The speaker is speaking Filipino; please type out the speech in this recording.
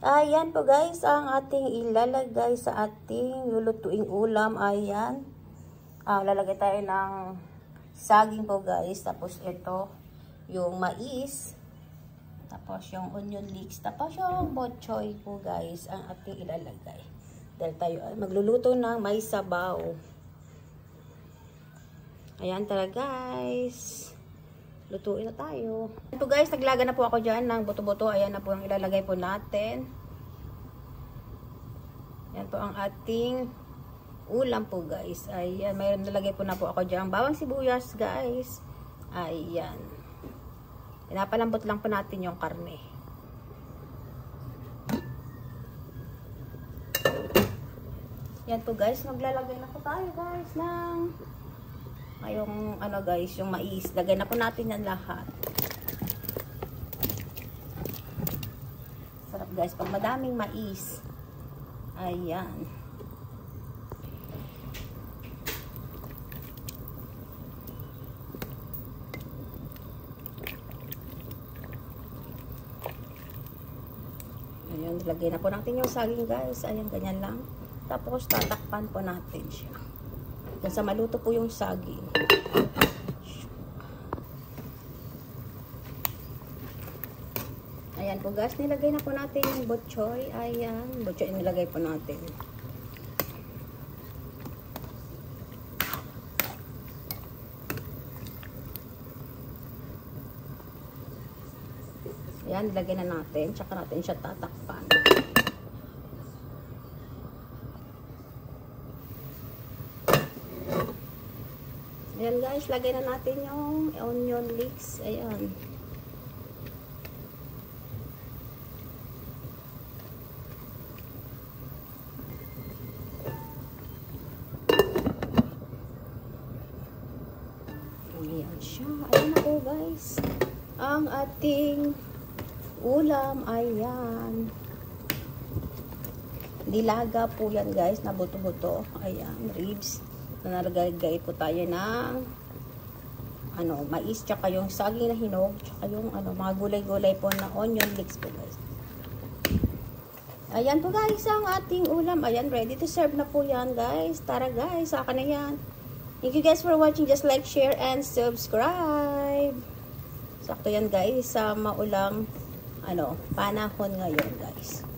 Ayan po guys, ang ating ilalagay sa ating lulutuing ulam. Ayan. Lalagay tayo ng saging po guys. Tapos ito, yung mais. Tapos yung onion leeks. Tapos yung bok choy po guys, ang ating ilalagay. Dahil tayo magluluto ng may sabaw. Ayan tara guys. Lutuin na tayo. Ito guys, naglaga na po ako dyan ng buto-buto. Ayan na po ang ilalagay po natin. Ayan po ang ating ulam po guys. Ayan, mayroon nalagay po na po ako dyan. Bawang sibuyas guys. Ayan. Pinapalambot lang po natin yung karne. Ayan po guys, maglalagay na po tayo guys ng yung ano guys, yung mais. Lagay na po natin yan lahat. Sarap guys pag madaming mais. Ayan. Ayan, lagay na po natin yung saging guys. Ayan, ganyan lang. Tapos tatakpan po natin siya. Yan sa maluto po yung saging. Ayan po guys, nilagay na po natin yung bok choy. Ayan, bok choy nilagay po natin. Ayan, nilagay na natin. Tsaka natin siya tatakpan. Ayan guys, lagay na natin yung onion leeks. Ayan. Ayan siya. Ayan na po guys. Ang ating ulam. Ayan. Dilaga po yan guys, na buto-buto. Ayan, ribs. Nalagay po tayo ng mais, tsaka yung saging na hinog, tsaka yung mga gulay-gulay po na onion leeks po guys. Ayan po guys ang ating ulam. Ayan, ready to serve na po yan guys. Tara guys, saka na yan. Thank you guys for watching. Just like, share, and subscribe. Sakto yan guys sa maulang panahon ngayon guys.